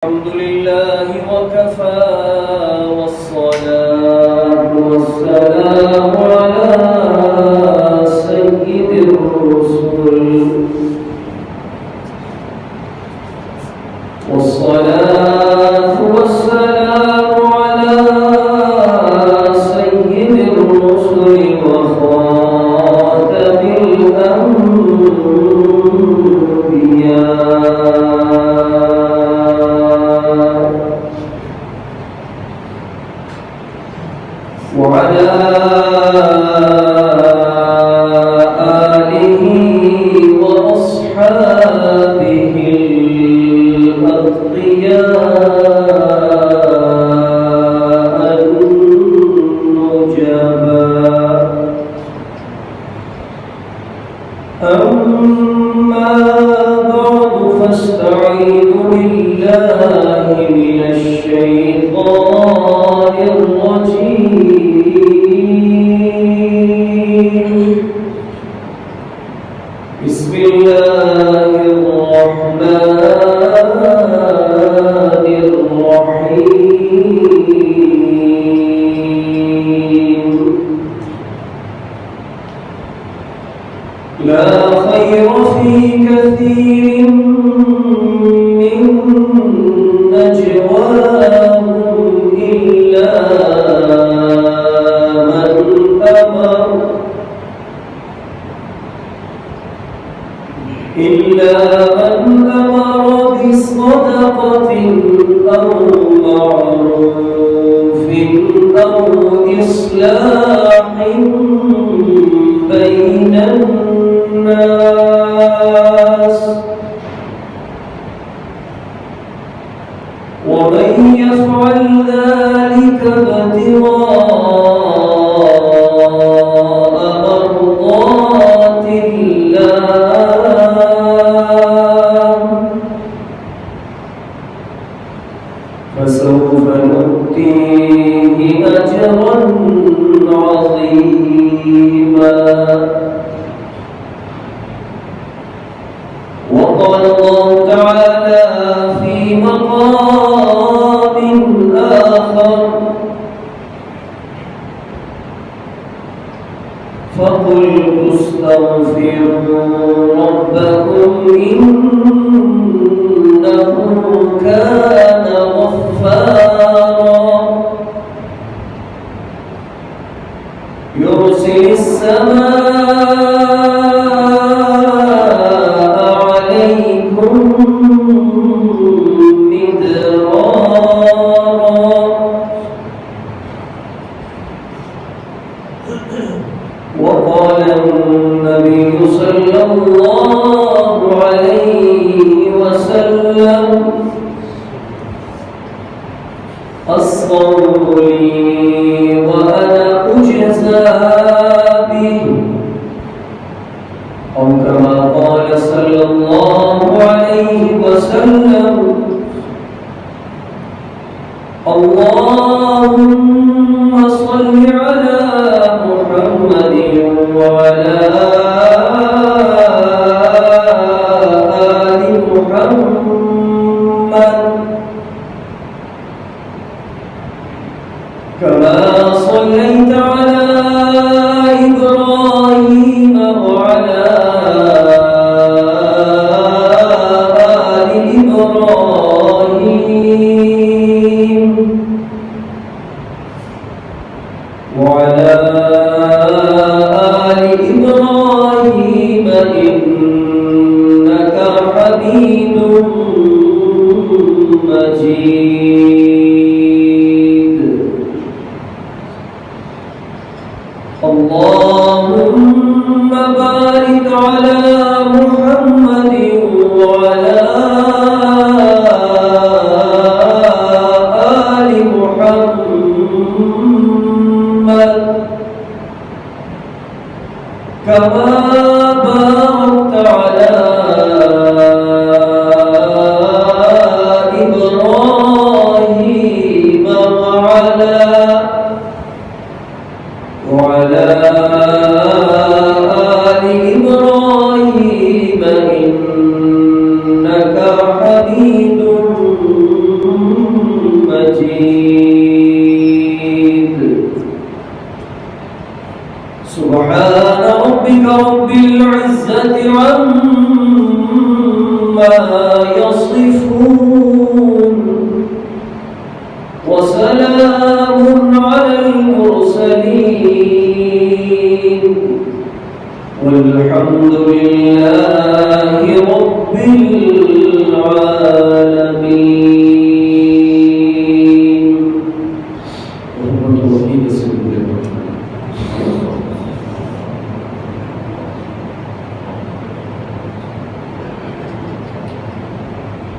الحمد لله وكفى والصلاة والسلام على سيد الرسل والصلاة والسلام على سيد الرسل وخاتم الأنبياء وعلى آله وأصحابه الأتقياء النجباء أما بعد فاستعيذوا بالله من الشيطان الرجيم بسم الله الرحمن الرحيم لا خير في كثير من نجواهم إلا من أمر بصدقة أو معروف أو إصلاح بين الناس ومن يفعل ذلك ابتغاء مرضات الله فسوف نؤتيه أجرا عظيما وقال الله تعالى في مقام آخر فقلت استغفروا ربكم إنه كان غفارا يرسل السماء عليكم مدرارا وقال النبي صلى الله عليه وسلم الصوم لي وأنا أجزى به أو كما قال صلى الله عليه وسلم اللهم صل على محمد وعلى آل محمد كما صليت على إبراهيم وعلى آل إبراهيم وعلى آل إبراهيم إنك حميد مجيد اللهم بارك على محمد وعلى آل محمد كما باركت على إبراهيم وعلى آل إبراهيم إنك حميد ربك رب العزة عما يصفون وسلام على المرسلين والحمد لله رب العالمين.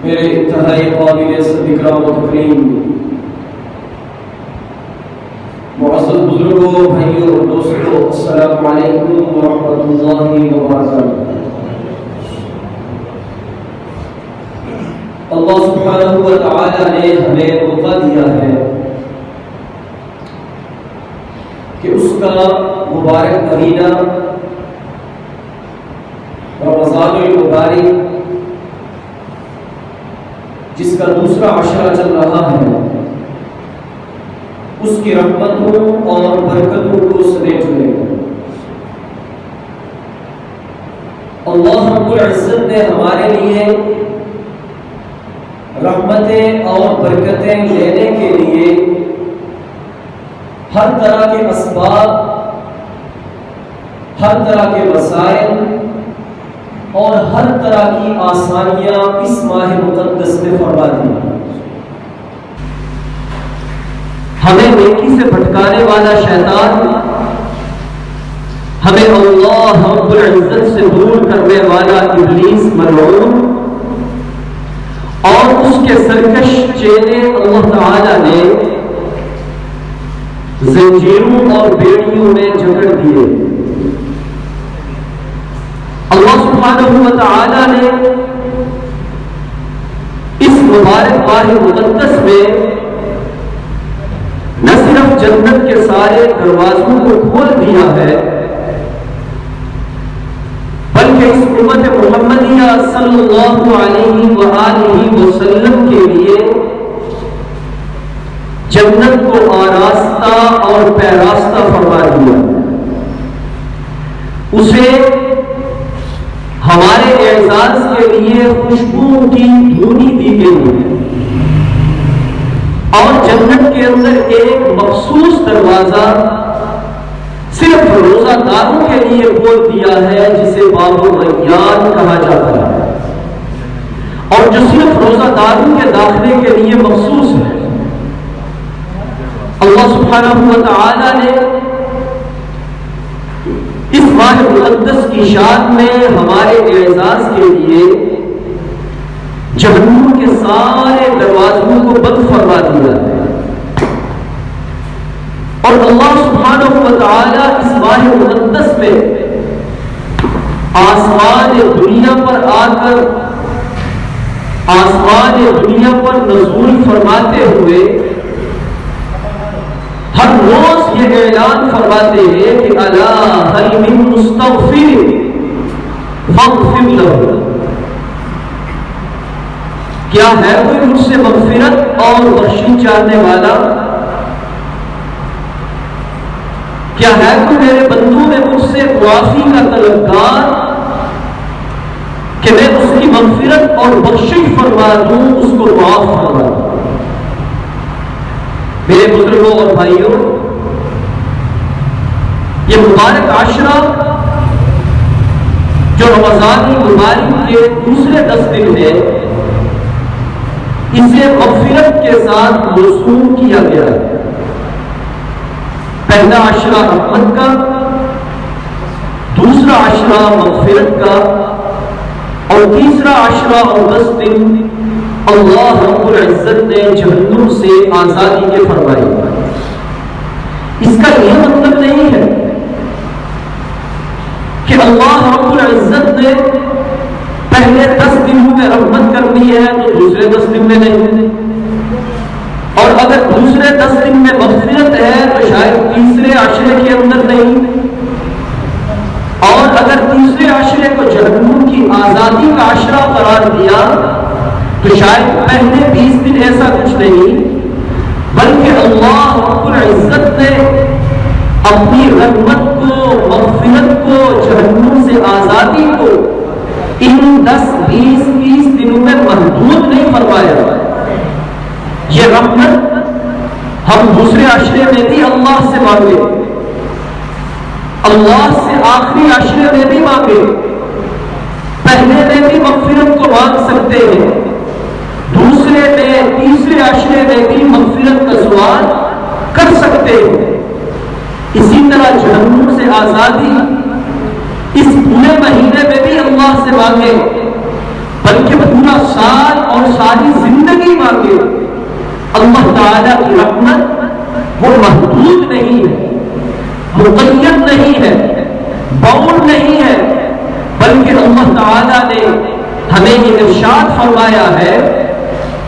میرے انتہائی قابل اکرام و تکریم معزز بزرگوں، بھائیوں اور دوستوں، السلام علیکم ورحمۃ اللہ وبرکاتہ۔ اللہ سبحانہ و تعالی نے ہمیں موقع دیا ہے کہ اس کا مبارک مہینہ رمضان المبارک جس کا دوسرا عشرہ چل رہا ہے، اس کی رحمتوں اور برکتوں کو سمیٹ لے۔ اللہ رب العزت نے ہمارے لیے رحمتیں اور برکتیں لینے کے لیے ہر طرح کے اسباب، ہر طرح کے وسائل اور ہر طرح کی آسانیاں اس ماہ مقدس میں فرما دی۔ ہمیں نیکی سے بھٹکانے والا شیطان، ہمیں اللہ رب العزت سے دور کرنے والا ابلیس ملعون اور اس کے سرکش چیلے اللہ تعالی نے زنجیروں اور بیڑیوں میں جکڑ دیے۔ اللہ سبحانہ و تعالی نے اس مبارک ماہ مقدس میں نہ صرف جنت کے سارے دروازوں کو کھول دیا ہے، بلکہ اس امت محمدیہ صلی اللہ علیہ وآلہ وسلم کے لیے جنت کو آراستہ اور پیراستہ فرما دیا۔ اسے ہمارے اعزاز کے لیے خوشبو کی دھونی دی گئی ہے اور جنت کے اندر ایک مخصوص دروازہ صرف روزہ داروں کے لیے کھول دیا ہے، جسے باب الریان کہا جاتا ہے، اور جو صرف روزہ داروں کے داخلے کے لیے مخصوص ہے۔ اللہ سبحانہ و تعالی نے اس ماہ مقدس کی شان میں ہمارے اعزاز کے لیے جہنم کے سارے دروازوں کو بند فرما دیا ہے، اور اللہ سبحانہ و تعالی اس ماہ مقدس میں آسمان دنیا پر آ کر آسمان دنیا پر نزول فرماتے ہوئے ہر روز یہ اعلان فرماتے ہیں کہ الا هل من مستغفر فاغفر له، کیا ہے کوئی مجھ سے مغفرت اور بخشش چاہنے والا؟ کیا ہے کوئی میرے بندوں میں مجھ سے معافی کا طلبگار کہ میں اس کی مغفرت اور بخشش فرما دوں، اس کو معاف فرما دوں؟ میرے بزرگوں اور بھائیوں، یہ مبارک عشرہ جو رمضان المبارک کے دوسرے 10 دن ہے، اسے مغفرت کے ساتھ موسوم کیا گیا ہے۔ پہلا عشرہ رحمت کا، دوسرا عشرہ مغفرت کا، اور تیسرا عشرہ اور 10 دن اللہ رب العزت نے جہنم سے آزادی کے فرمائے۔ اس کا یہ مطلب نہیں ہے کہ اللہ رب العزت نے پہلے 10 دنوں میں رحمت کرنی ہے تو دوسرے 10 دن میں نہیں، اور اگر دوسرے 10 دن میں مغفرت ہے تو شاید تیسرے عشرے کے اندر نہیں، اور اگر تیسرے عشرے کو جہنم کی آزادی کا عشرہ قرار دیا تو شاید پہلے 20 دن ایسا کچھ نہیں، بلکہ اللہ رب العزت نے اپنی رحمت کو، مغفرت کو 30 دنوں میں محدود نہیں فرمایا. یہ رحمت ہم دوسرے عشرے میں بھی اللہ سے مانگے, اللہ سے آخری عشرے میں بھی مانگے, پہلے میں بھی مغفرت کو مانگ سکتے ہیں, دوسرے میں تیسرے عشرے میں بھی مغفرت کا سوال کر سکتے ہیں. اسی طرح جہنم سے آزادی اس پورے مہینے میں بھی اللہ سے مانگے, بلکہ پورا سال اور ساری زندگی مانگے. اللہ تعالیٰ کی رحمت وہ محدود نہیں ہے, مقید نہیں ہے, باؤنڈ نہیں ہے, بلکہ اللہ تعالیٰ نے ہمیں یہ ارشاد فرمایا ہے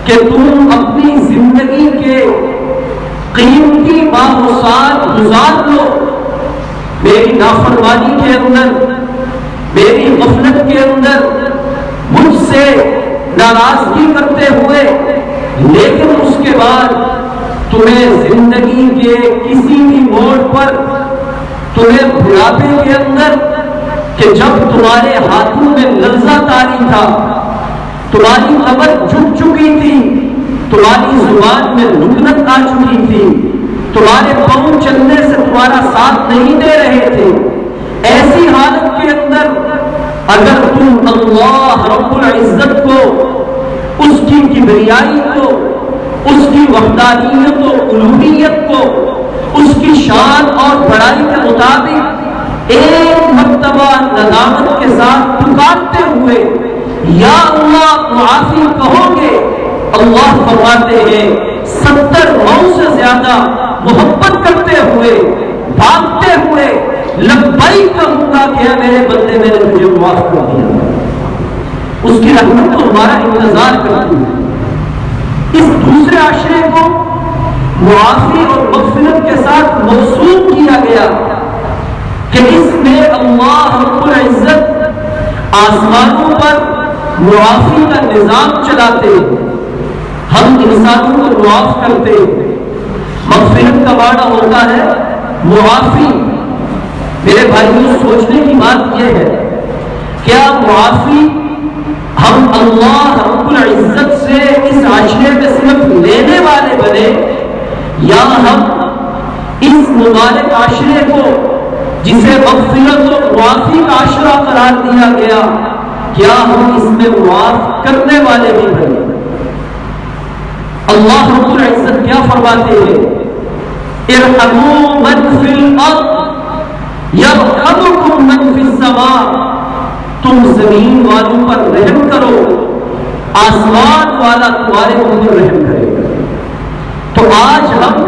کہ تم اپنی زندگی کے قیمتی ماہ و سال گزار لو میری نافرمانی کے اندر, میری غفلت کے اندر, مجھ سے ناراضگی کرتے ہوئے, لیکن اس کے بعد تمہیں زندگی کے کسی بھی موڑ پر, تمہیں بڑھاپے کے اندر کہ جب تمہارے ہاتھوں میں لرزہ طاری تھا, تمہاری کمر جھک چکی تھی, تمہاری زبان میں لکنت آ چکی تھی, تمہارے پاؤں چلنے سے تمہارا ساتھ نہیں دے رہے تھے, ایسی حالت کے اندر اگر تم اللہ رب العزت کو, اس کی کبریائی کو, اس کی وحدانیت و الوہیت کو, اس کی شان اور بڑائی کے مطابق ایک مرتبہ ندامت کے ساتھ پکارتے ہوئے یا اللہ معافی کہو گے, اللہ فرماتے ہیں 70 ماؤں سے زیادہ محبت کرتے ہوئے, بھاگتے ہوئے لبیک کہوں گا کہ میرے بندے میں نے تجھے معاف کر دیا. اس کی رحمت تو ہمارا انتظار کرتی ہے. اس دوسرے عشرے کو معافی اور مغفرت کے ساتھ موصوف کیا گیا کہ اس میں اللہ رب العزت آسمانوں پر معافی کا نظام چلاتے ہیں, ہم انسانوں کو معاف کرتے ہیں. مغفرت کا معنی ہوتا ہے معافی. میرے بھائیوں, سوچنے کی بات یہ ہے, کیا معافی ہم اللہ رب العزت سے اس عشرے میں صرف لینے والے بنے, یا ہم اس مبارک عشرے کو جسے مغفرت و معافی کا عشرہ قرار دیا گیا, کیا ہم اس میں معاف کرنے والے بھی بنے؟ اللہ رب العزت کیا فرماتے ہیں, ارحموا من فی الارض یرحمکم من فی السماء, تم زمین والوں پر رحم کرو, آسمان والا تمہارے اوپر رحم کرے گا. تو آج ہم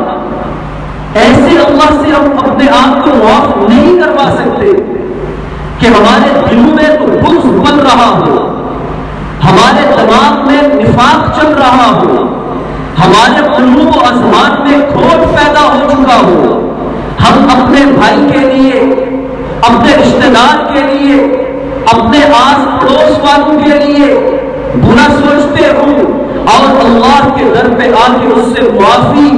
ایسے اللہ سے ہم اپنے آپ کو معاف نہیں کروا سکتے کہ ہمارے دلوں میں تو بغض بن رہا ہو, ہمارے دماغ میں نفاق چل رہا ہو, ہمارے قلوب و اذہان میں کھوٹ پیدا ہو چکا ہو, ہم اپنے بھائی کے لیے, اپنے رشتہ دار کے لیے, اپنے آس پڑوس والوں کے لیے برا سوچتے ہوں اور اللہ کے در پہ آ کے اس سے معافی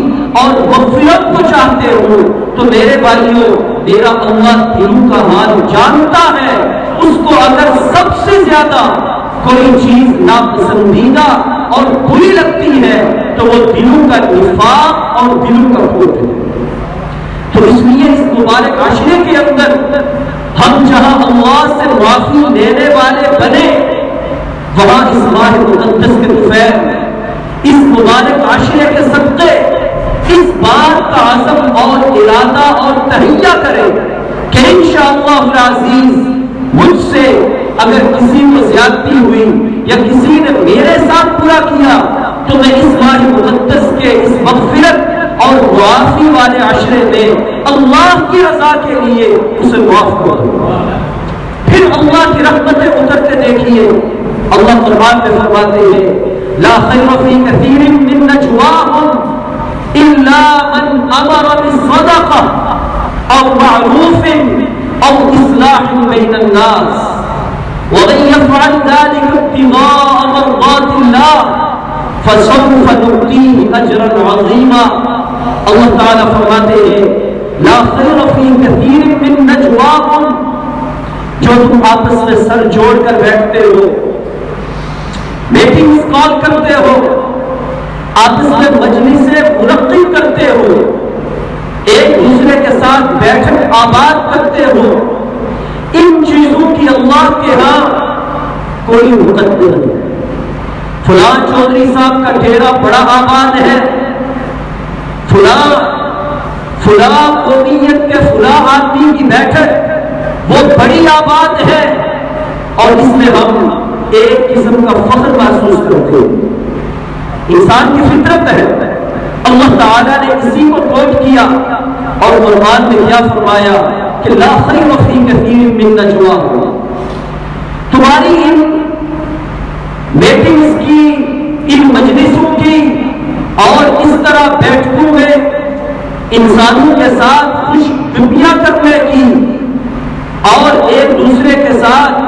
اور مغفرت کو چاہتے ہوں, تو میرے بھائیوں, میرا اللہ دلوں کا حال جانتا ہے. اس کو اگر سب سے زیادہ کوئی چیز ناپسندیدہ اور بری لگتی ہے تو وہ دلوں کا نفاق اور دلوں کا کھوٹ ہے. تو اس لیے اس مبارک عشرے کے اندر ہم جہاں اللہ سے معافی لینے والے بنے, وہاں اس ماہ مقدس کے طفیل, اس مبارک عشرے کے صدقے اس بات کا عزم اور ارادہ اور تہیہ کرے کہ انشاءاللہ العزیز مجھ سے اگر کسی کو زیادتی ہوئی یا کسی نے میرے ساتھ برا کیا تو میں اس ماہ مقدس کے اس مغفرت اور معافی والے عشرے میں اللہ کی رضا کے لیے اسے معاف کر دوں. پھر اللہ کی رحمتیں اترتے دیکھیے. اللہ قرآن میں فرماتے ہیں, لا خیر فی کثیر من نجواہم الا من امر بالصدقہ او معروف او اصلاح بین الناس ومن يفعل ذلك ابتغاء مرضات الله فسوف نؤتيه اجرا عظیما. اللہ تعالیٰ فرماتے ہیں, لا خیر فی کثیر من نجواہم, جو تم آپس میں سر جوڑ کر بیٹھتے ہو, میٹنگز کال کرتے ہو, آپس میں مجلسیں منعقد کرتے ہو, ایک دوسرے کے ساتھ بیٹھک آباد کرتے ہو, ان چیزوں کی اللہ کے ہاں کوئی مقدر نہیں. فلاں چودھری صاحب کا ڈیرا بڑا آباد ہے, فلاں قومیت کے فلاں آدمی کی بیٹھک وہ بڑی آباد ہے, اور اس میں ہم ایک قسم کا فخر محسوس کرتے ہیں. انسان کی فطرت ہے. اللہ تعالیٰ نے اسی کو کوٹ کیا اور قرآن میں کیا فرمایا کہ لا خیر فی کثیر من نجواہم, تمہاری ان میٹنگز کی, ان مجلسوں کی اور اس طرح بیٹھکوں میں انسانوں کے ساتھ خوش گفتگو کرنے کی اور ایک دوسرے کے ساتھ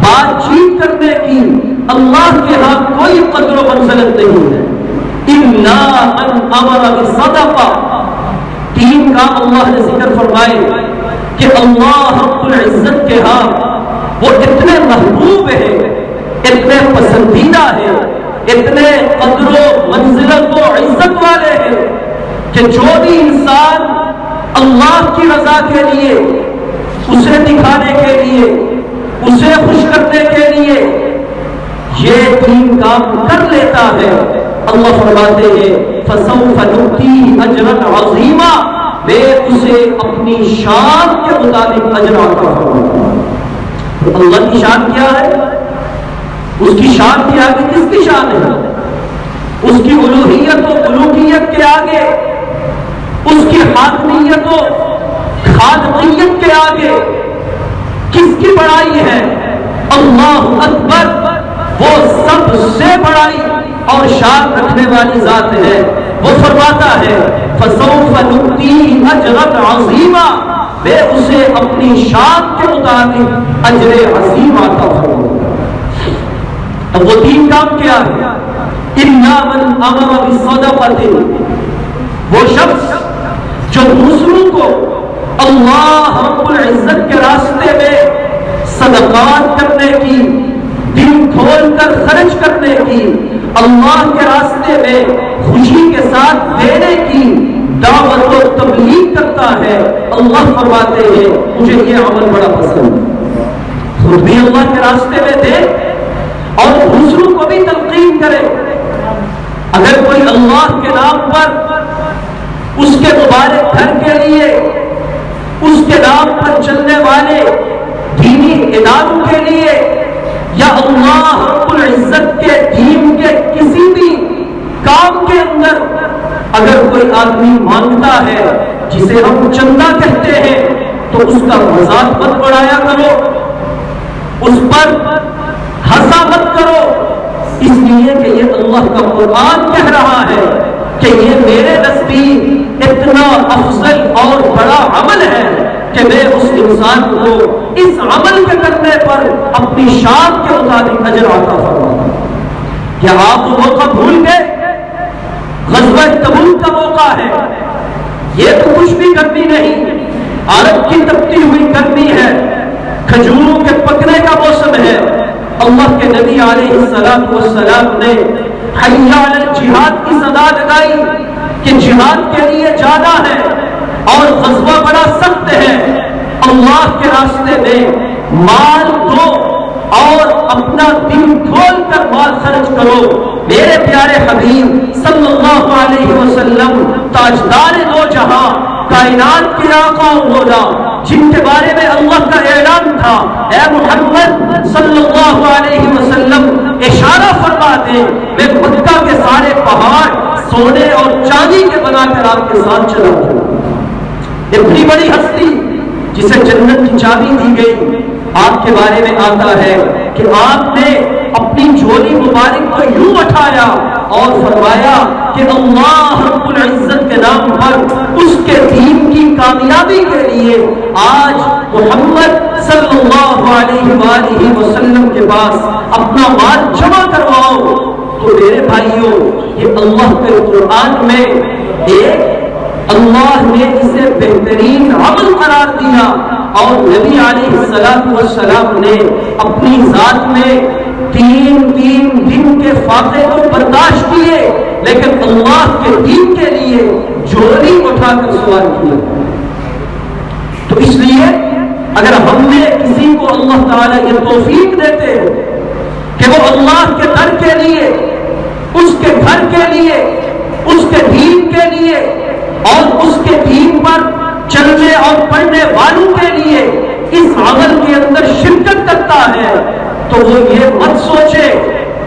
بات چیت کرنے کی اللہ کے ہاں کوئی قدر و منزلت نہیں ہے. الا من امر بالصدقہ, تین کام اللہ نے ذکر فرمائے کہ اللہ رب العزت کے ہاں وہ اتنے محبوب ہیں, اتنے پسندیدہ ہیں, اتنے قدر و منزلت و عزت والے ہیں کہ جو بھی انسان اللہ کی رضا کے لیے, اسے دکھانے کے لیے, اسے خوش کرنے کے لیے یہ تین کام کر لیتا ہے, اللہ فرماتے ہیں فَسَوْفَ نُؤْتِيهِ أَجْرًا عَظِيمًا, میں اسے اپنی شان کے مطابق اجر عطا فرماؤں گا. اللہ کی شان کیا ہے؟ اس کی شان کے آگے کس کی شان ہے؟ اس کی الوہیت و الوہیت کے آگے, اس کی حاکمیت و خالقیت کے آگے کس کی بڑائی ہے؟ اللہ اکبر, وہ سب سے بڑائی اور شان رکھنے والی ذات ہے. وہ فرماتا ہے فَسَوْفَ نُؤْتِيهِ أَجْرًا عَظِيمًا, میں اسے اپنی شان کے مطابق اجر عظیم عطا فرماؤں گا. اب وہ تین کام کیا ہے؟ إِلَّا مَنْ أَمَرَ بِالصَّدَقَةِ, وہ شخص جو دوسروں کو اللہ رب العزت کے راستے میں صدقات کرنے کی, دل کھول کر خرچ کرنے کی, اللہ کے راستے میں خوشی کے ساتھ دینے کی دعوت و تبلیغ کرتا ہے. اللہ فرماتے ہیں مجھے یہ عمل بڑا پسند ہے. خود بھی اللہ کے راستے میں دے اور دوسروں کو بھی تلقین کرے. اگر کوئی اللہ کے نام پر, اس کے مبارک گھر کے لیے, اس کے نام پر چلنے والے دینی اداروں کے لیے یا اللہ رب العزت کے دین کے کسی بھی کام کے اندر اگر کوئی آدمی مانگتا ہے جسے ہم چندہ کہتے ہیں, تو اس کا مذاق مت بڑھایا کرو, اس پر ہنسا مت کرو, اس لیے کہ یہ اللہ کا قرآن کہہ رہا ہے کہ یہ میرے نزدیک اتنا افضل اور بڑا عمل ہے کہ میں اس انسان کو اس عمل کے کرنے پر اپنی شان کے مطابق اجر عطا فرماؤں. کیا آپ وہ موقع بھول گئے؟ غزوہ تبوک کا موقع ہے, یہ تو کچھ بھی گرمی نہیں, عرب کی تپتی ہوئی گرمی ہے, کھجوروں کے پکنے کا موسم ہے. اللہ کے نبی علیہ السلام نے حی علی الجہاد کی صدا لگائی کہ جہاد کے لیے جانا ہے اور غزوہ بڑا سخت ہے. اللہ کے راستے میں مال دو اور اپنا دل کھول کر مال خرچ کرو. میرے پیارے حبیب صلی اللہ علیہ وسلم تاجدار دو جہاں, کائنات کے آقا و مولا, جن کے بارے میں اللہ کا اعلان تھا اے محمد صلی اللہ علیہ وسلم اشارہ فرما دے, میں مکہ کے سارے پہاڑ سونے اور چاندی کے بنا کر آپ کے ساتھ چلا ہوں. اتنی بڑی ہستی جسے جنت کی چابی دی گئی, آپ کے بارے میں آتا ہے کہ آپ نے اپنی جھولی مبارک کو یوں اٹھایا اور فرمایا کہ اللہ رب العزت کے نام پر اس کے دین کی کامیابی کے لیے آج محمد صلی اللہ علیہ وآلہ وسلم کے پاس اپنا مال جمع کرواؤ. تو میرے بھائیوں, یہ اللہ کے قرآن میں ایک اللہ نے اسے بہترین عمل قرار دیا اور نبی علیہ السلام نے اپنی ذات میں تین دن کے فاقے کو برداشت کیے، لیکن اللہ کے دین کے لیے جولی اٹھا کر سوال کیا۔ تو اس لیے اگر ہم نے کسی کو اللہ تعالیٰ یہ توفیق دیتے کہ وہ اللہ کے در کے لیے، اس کے گھر کے لیے، اس کے دین کے لیے اور اس کے دین پر چلنے اور پڑھنے والوں کے لیے اس عمل کے اندر شرکت کرتا ہے، تو وہ یہ مت سوچے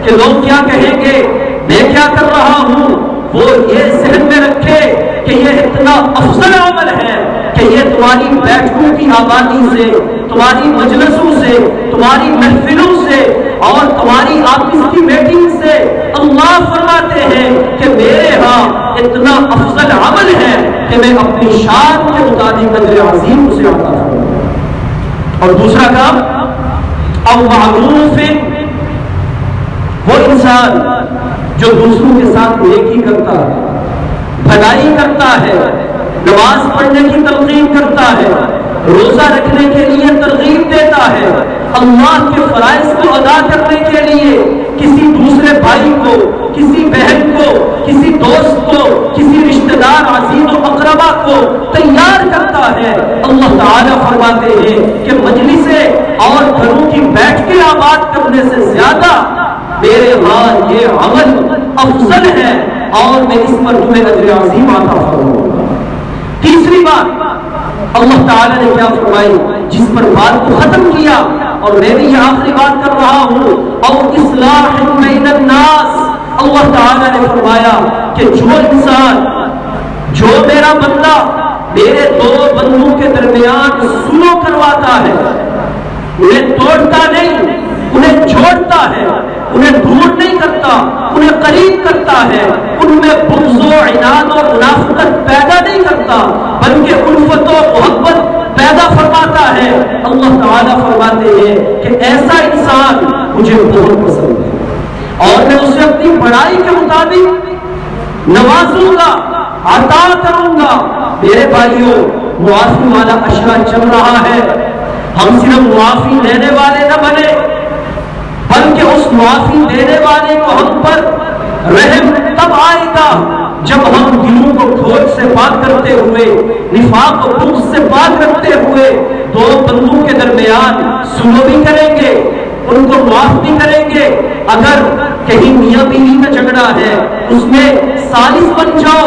کہ لوگ کیا کہیں گے، میں کیا کر رہا ہوں۔ وہ یہ ذہن میں رکھے کہ یہ اتنا افضل عمل ہے کہ یہ تمہاری بیٹھوں کی آبادی سے، تمہاری مجلسوں سے، تمہاری محفلوں سے اور تمہاری آپس کی میٹنگ سے اللہ فرماتے ہیں کہ میرے ہاں اتنا افضل عمل ہے کہ میں اپنی شان کے مطابق اجر عظیم اسے عطا کروں۔ اور دوسرا کام او معروف، وہ انسان جو دوسروں کے ساتھ نیکی کرتا ہے، بھلائی کرتا ہے، نماز پڑھنے کی تلقین کرتا ہے، روزہ رکھنے کے لیے ترغیب دیتا ہے، اللہ کے فرائض کو ادا کرنے کے لیے کسی دوسرے بھائی کو، کسی بہن کو، کسی دوست کو، کسی رشتہ دار عزیز و اقربا کو تیار کرتا ہے، اللہ تعالیٰ فرماتے ہیں کہ مجلسیں اور گھروں کی بیٹھ کے آباد کرنے سے زیادہ میرے ہاں یہ عمل افضل ہے اور میں اس پر تمہیں اجر عظیم عطا فرماؤں گا۔ تیسری بات اللہ تعالیٰ نے کیا فرمائی، جس پر بات کو ختم کیا اور میں بھی یہ آخری بات کر رہا ہوں، اور اصلاح بین الناس، اللہ تعالیٰ نے فرمایا کہ جو انسان، جو میرا بندہ میرے دو بندوں کے درمیان سلو کرواتا ہے، انہیں توڑتا نہیں، انہیں جوڑتا ہے، انہیں دور نہیں کرتا، انہیں قریب کرتا ہے، ان میں بغض و عناد و منافقت پیدا نہیں کرتا بلکہ الفت و محبت پیدا فرماتا ہے، اللہ تعالیٰ فرماتے ہیں کہ ایسا انسان مجھے بہت پسند ہے اور میں اسے اپنی بڑائی کے مطابق نوازوں گا، عطا کروں گا۔ میرے بھائیوں، معافی والا اشرا چل رہا ہے، ہم صرف معافی لینے والے نہ بنے بلکہ اس معافی دینے والے کو ہم پر رحم تب آئے گا جب ہم دلوں کو کھوٹ سے پاک کرتے ہوئے، نفاق و بغض سے پاک رکھتے ہوئے دو بندوں کے درمیان سلو بھی کریں گے، ان کو معاف بھی کریں گے۔ اگر کہیں میاں بیوی کا جھگڑا ہے، اس میں ثالث بن جاؤ،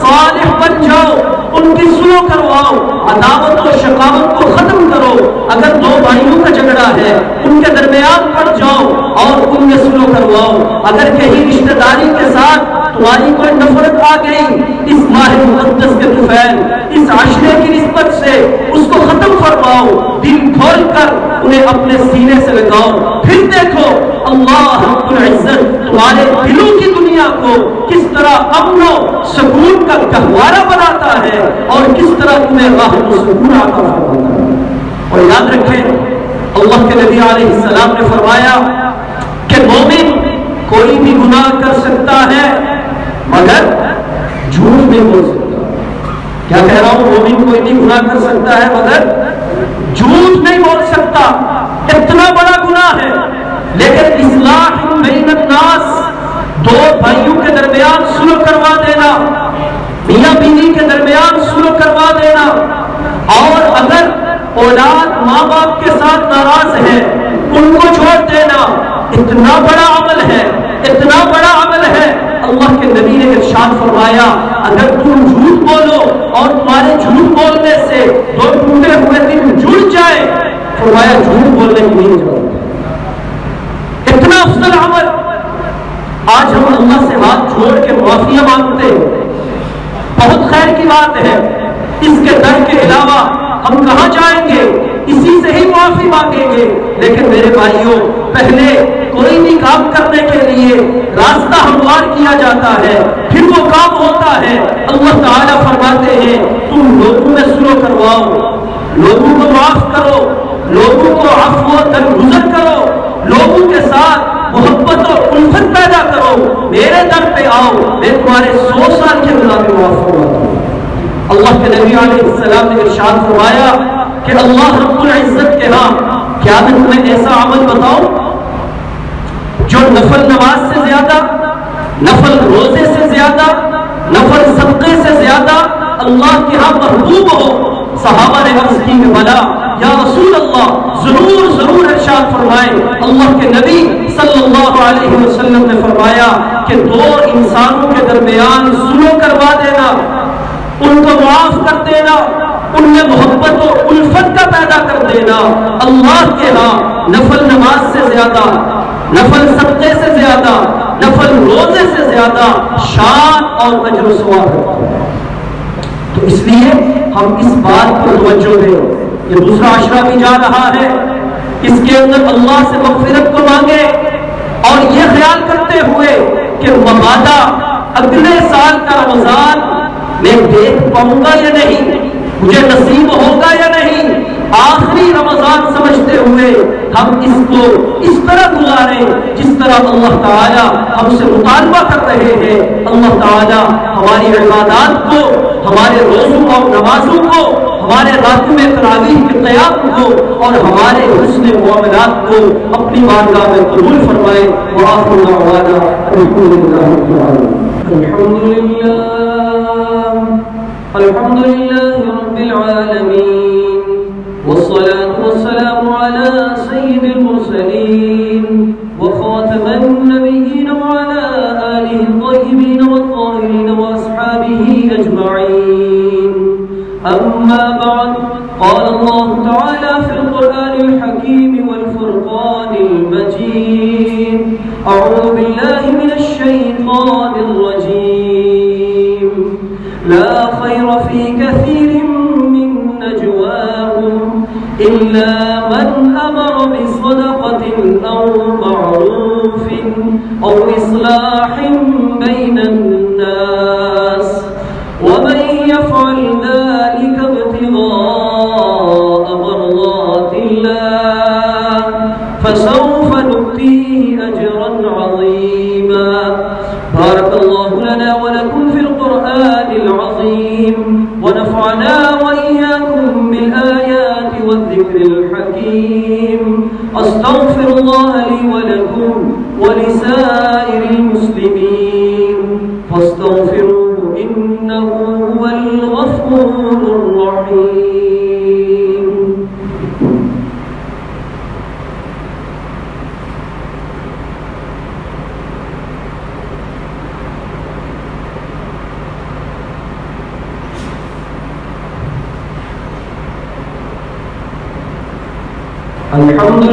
صالح بن جاؤ، ان کی سلو کرواؤ، عداوت و شقاوت کو ختم کرو۔ اگر دو بھائیوں کا جھگڑا ہے، ان کے درمیان پڑ جاؤ اور ان میں سلو کرواؤ۔ اگر کہیں رشتہ داری کے ساتھ تمہاری کوئی نفرت آ گئی، اس ماہ مقدس کے طفیل، اس عشرے کی نسبت سے اس کو ختم فرماؤ، دل کھول کر انہیں اپنے سینے سے لگاؤ۔ پھر دیکھو اللہ رب العزت تمہارے دلوں کی دنیا کو کس طرح امن و سکون کا گہوارہ بناتا ہے اور کس طرح تمہیں راحت و سکون عطا فرماتا ہے۔ اور یاد رکھیں اللہ کے نبی علیہ السلام نے فرمایا کہ مومن کوئی بھی گناہ کر سکتا ہے مگر جھوٹ نہیں بول سکتا۔ کیا کہہ رہا ہوں؟ مومن کوئی بھی گناہ کر سکتا ہے مگر جھوٹ نہیں بول سکتا۔ اتنا بڑا گناہ ہے، لیکن اصلاح بین الناس، دو بھائیوں کے درمیان سلو کروا دینا، میاں بیوی کے درمیان سلو کروا دینا، اور اگر اولاد ماں باپ کے ساتھ ناراض ہے ان کو چھوڑ دینا، اتنا بڑا عمل ہے، اتنا بڑا عمل ہے۔ اللہ کے نبی نے ارشاد فرمایا اگر تم جھوٹ بولو اور تمہارے جھوٹ بولنے سے دو ٹوٹے ہوئے دل جڑ جائے، فرمایا جھوٹ بولنے کی نہیں ضرورت۔ اتنا افضل عمل، آج ہم اللہ سے ہاتھ جوڑ کے معافیاں مانگتے ہیں، بہت خیر کی بات ہے۔ اس کے در کے علاوہ ہم کہاں جائیں گے؟ اسی سے ہی معافی مانگیں گے۔ لیکن میرے بھائیوں، پہلے کوئی بھی کام کرنے کے لیے راستہ ہموار کیا جاتا ہے، پھر وہ کام ہوتا ہے۔ اللہ تعالیٰ فرماتے ہیں تم لوگوں میں سلو کرواؤ، لوگوں کو معاف کرو، لوگوں کو عفو و درگزر کرو، لوگوں کے ساتھ محبت اور الفت پیدا کرو، میرے در پہ آؤ، میں تمہارے 100 سال کے گناہ میں معاف کرواتا ہوں۔ اللہ کے نبی علیہ السلام نے ارشاد فرمایا کہ اللہ رب العزت کے ہاں کیا میں تمہیں ایسا عمل بتاؤں جو نفل نماز سے زیادہ، نفل روزے سے زیادہ، نفل صدقے سے زیادہ اللہ کے ہاں محبوب ہو۔ صحابہ نے عرض کی کہ بلا یا رسول اللہ، ضرور ضرور ارشاد فرمائے۔ اللہ کے نبی صلی اللہ علیہ وسلم نے فرمایا کہ دو انسانوں کے درمیان ظلم کروا دینا، ان کو معاف کر دینا، ان میں محبت و الفت کا پیدا کر دینا، اللہ کے ہاں نفل نماز سے زیادہ، نفل صدقے سے زیادہ، نفل روزے سے زیادہ شان اور اجر و ثواب ہے۔ تو اس لیے ہم اس بات پر توجہ دیں کہ دوسرا عشرہ بھی جا رہا ہے، اس کے اندر اللہ سے مغفرت کو مانگے اور یہ خیال کرتے ہوئے کہ مبادا اگلے سال کا رمضان میں دیکھ پاؤں گا یا نہیں، مجھے نصیب ہوگا یا نہیں، آخری رمضان سمجھتے ہوئے ہم اس کو اس طرح گزاریں جس طرح اللہ تعالیٰ ہم سے مطالبہ کر رہے ہیں۔ اللہ تعالیٰ ہماری عبادات کو، ہمارے روزوں اور نمازوں کو، ہمارے راتوں میں تراویح کے قیام کو اور ہمارے حسن معاملات کو اپنی بارگاہ میں قبول فرمائے۔ وآخر دعوانا الحمدللہ رب العالمین۔ الحمدللہ رب العالمین، والصلاة والسلام على سيد المرسلين وخاتم النبيين وعلى آله الطيبين والطاهرين وأصحابه أجمعين. أما بعد، قال الله تعالى في القرآن الحكيم والفرقان المجيد: أعوذ بالله من الشيطان الرجيم. لا خير في كثير من نجواهم إلا من أمر بصدقة أو معروف أو إصلاح بين الناس، ومن يفعل ذلك ابتغاء مرضات الله فسوف نؤتيه أجرا عظيما. بارك الله لنا ولكم في القرآن العظيم، ونفعنا وإياكم بالآيات والذكر الحكيم. أستغفر الله لي ولكم ولسائر المسلمين فاستغفروه إنه هو الغفور الرحيم. الحمد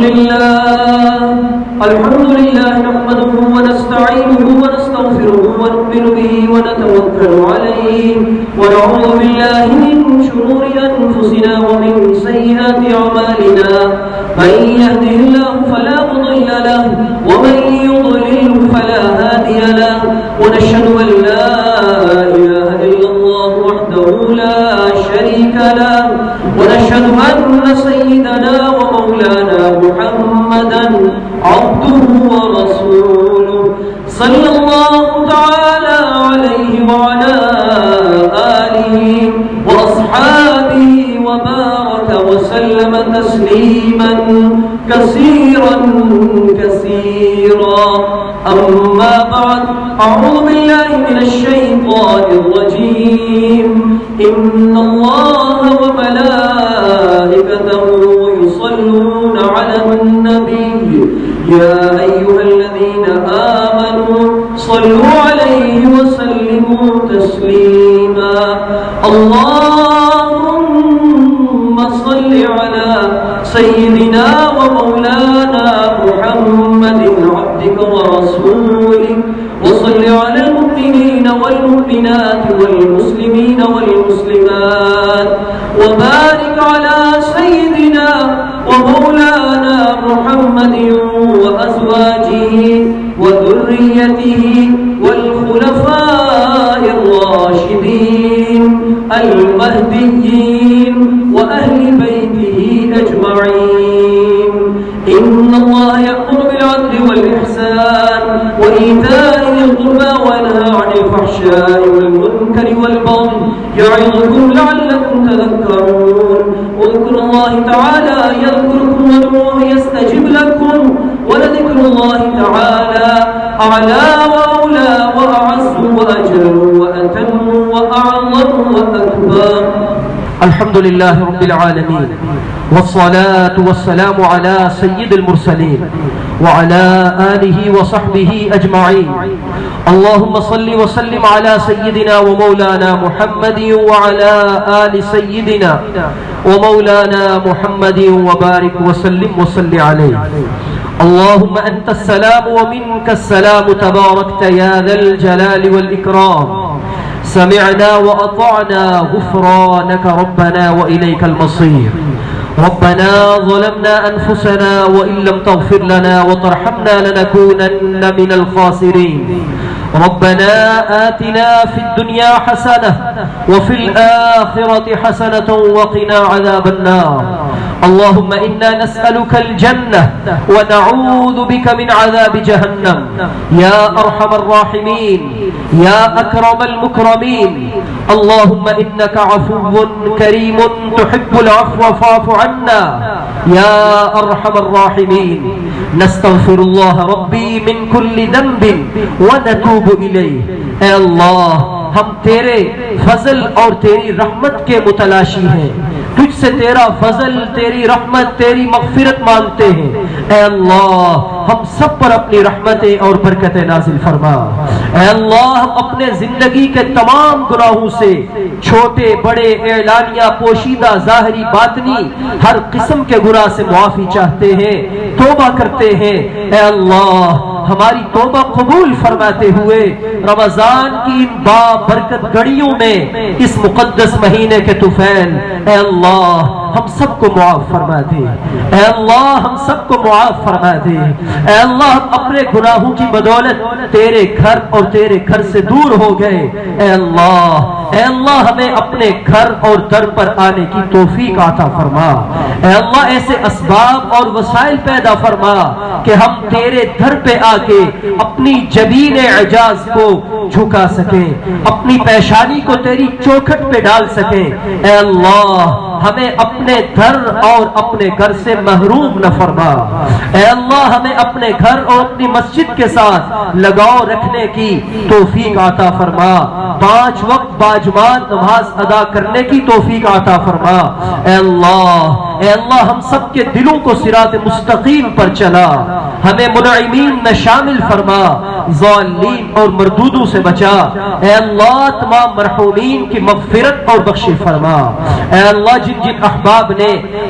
لله نحمده ونستعينه ونستغفره ونؤمن به ونتوكل عليه، ونعوذ بالله من شرور أنفسنا ومن سيئات أعمالنا. من يهده الله فلا مضل له ومن يضلل فلا هادي له، ونشهد أن لا إله إلا الله وحده لا شريك له، ونشهد أن سيدنا ومولانا محمدا عبده ورسوله صلى الله تعالى عليه وعلى آله وأصحابه وبارك وسلم تسليما كثيرا كثيرا. أما بعد، أعوذ بالله من الشيطان الرجيم. إن الله وملائكته يصلون على النبي يا أيها الذين آمنوا صلوا عليه وسلموا تسليما. اللهم صل على سيدنا ومولانا محمد عبدك ورسولك، وصل على المؤمنين والمؤمنات والمسلمين والمسلمات، وبارك على سيدنا ومولانا محمد وأزواجه وذريته والخلفاء الراشدين المهديين وأهل بيته أجمعين. إن الله يأمر بالعدل والإحسان وإيتاء ذي القربى وينهى عن الفحشاء والمنكر والبغي يعظكم لعلكم تذكرون. واذكروا الله تعالى يذكركم وادعوه يستجب لكم، ولذكر الله تعالى وأعلى وأولى وأعز وأجل وأتم وأعظم وأكبر. الحمد لله رب العالمين والصلاة والسلام على سيد المرسلين وعلى آله وصحبه أجمعين. اللهم صل وسلم على سيدنا ومولانا محمد وعلى آل سيدنا ومولانا محمد وبارك وسلم وصل عليه. اللهم أنت السلام ومنك السلام تباركت يا ذا الجلال والإكرام. سمعنا وأطعنا غفرانك ربنا وإليك المصير. ربنا ظلمنا أنفسنا وإن لم تغفر لنا وترحمنا لنكونن من الخاسرين. ربنا آتنا في الدنيا حسنة وفي الآخرة حسنة وقنا عذاب النار. اللهم إنا نسألك الجنة ونعوذ بك من عذاب جهنم يا أرحم الراحمين يا أكرم المكرمين. اللهم إنك عفو كريم تحب العفو فاعف عنا يا أرحم الراحمين. نستغفر الله ربي من كل ذنب ونتوب إليه. اے اللہ ہم تیرے فضل اور تیری رحمت کے متلاشی ہیں. تجھ سے تیرا فضل تیری رحمت تیری مغفرت مانگتے ہیں. اے اللہ ہم سب پر اپنی رحمتیں اور برکتیں نازل فرما. اے اللہ ہم اپنے زندگی کے تمام گناہوں سے چھوٹے بڑے اعلانیہ پوشیدہ ظاہری باطنی ہر قسم کے گناہ سے معافی چاہتے ہیں توبہ کرتے ہیں. اے اللہ ہماری توبہ قبول فرماتے ہوئے رمضان کی ان بابرکت گھڑیوں میں اس مقدس مہینے کے طفیل اے اللہ ہم سب کو معاف فرما دے. اے اللہ ہم سب کو معاف فرما دے. اے اللہ ہم اپنے گناہوں کی بدولت تیرے گھر اور تیرے گھر سے دور ہو گئے. اے اللہ ہمیں اپنے گھر اور در پر آنے کی توفیق عطا فرما. اے اللہ ایسے اسباب اور وسائل پیدا فرما کہ ہم تیرے در پہ آ کے اپنی جبین اعجاز کو جھکا سکیں, اپنی پیشانی کو تیری چوکھٹ پہ ڈال سکیں. اے اللہ ہمیں اپنے گھر اور اپنے گھر سے محروم نہ فرما. اے اللہ ہمیں اپنے گھر اور اپنی مسجد کے ساتھ لگاؤ رکھنے کی توفیق عطا فرما. 5 وقت باجمان نماز ادا کرنے کی توفیق عطا فرما. اے اللہ ہم سب کے دلوں کو صراط مستقیم پر چلا. ہمیں منعمین میں شامل فرما, ضالین اور مردودوں سے بچا. اے اللہ تمام مرحومین کی مغفرت اور بخشش فرما. اے اللہ جن جن احباب نے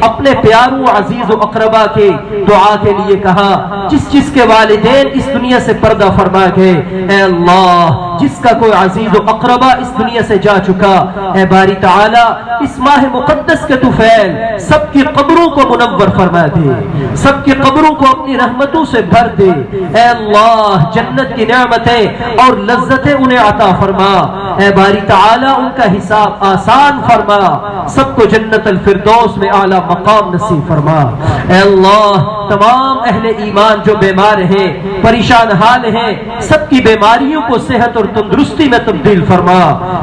اپنے پیاروں عزیز و اقربا کے دعا کے لیے کہا, جس کے والدین اس دنیا سے پردہ فرما گئے, اے اللہ جس کا کوئی عزیز و اقربا اس دنیا سے جا چکا, اے باری تعالی اس ماہ مقدس کے طفیل سب کی قبروں کو منور فرما دے, سب کی قبروں کو اپنی رحمتوں سے بھر دے. اے اللہ جنت کی نعمتیں اور لذتیں انہیں عطا فرما. اے باری تعالی ان کا حساب آسان فرما, سب کو جنت الفردوس میں اعلیٰ مقام نصیب فرما. اے اللہ تمام اہل ایمان جو بیمار ہیں پریشان حال ہیں سب کی بیماریوں کو صحت اور تندرستی میں تبدیل فرما.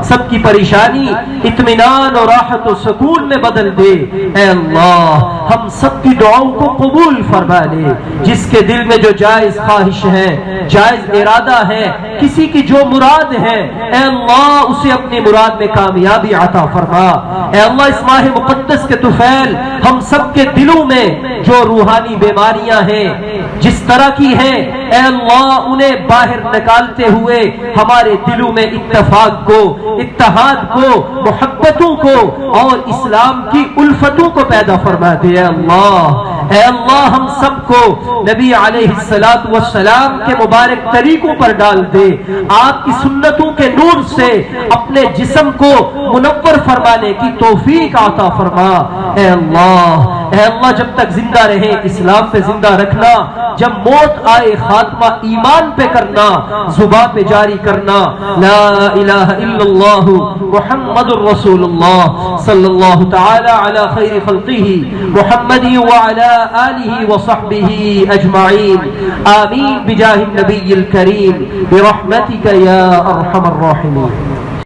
سب کی پریشانی اطمینان اور راحت و سکون میں بدل دے. اے اللہ ہم سب کی دعاؤں کو قبول فرما لے. جس کے دل میں جو جائز خواہش ہے جائز ارادہ ہے کسی کی جو مراد ہے اے اللہ اسے اپنی مراد میں کامیابی عطا فرما. اے اللہ اس ماہ مقدس کے طفیل ہم سب کے دلوں میں جو روحانی بیماریاں ہیں جس طرح کی ہیں اے اللہ انہیں باہر نکالتے ہوئے ہمارے دلوں میں اتفاق کو, اتحاد کو, محبتوں کو اور اسلام کی الفتوں کو پیدا فرما دے. اے اللہ ہم سب کو نبی علیہ السلام کے مبارک طریقوں پر ڈال دے. آپ کی سنتوں کے نور سے اپنے جسم کو منور فرمانے کی توفیق عطا فرما. اے اللہ جب تک زندہ رہے اسلام پہ زندہ رکھنا, جب موت آئے خاتمہ ایمان پہ کرنا, زبان پہ جاری کرنا لا الہ الا اللہ محمد الرسول اللہ صلی اللہ تعالی علی خیر خلقہ محمد وعلی آلہ وصحبہ اجمعین. آمین بجاہ النبی الکریم برحمتک یا ارحم الراحمین.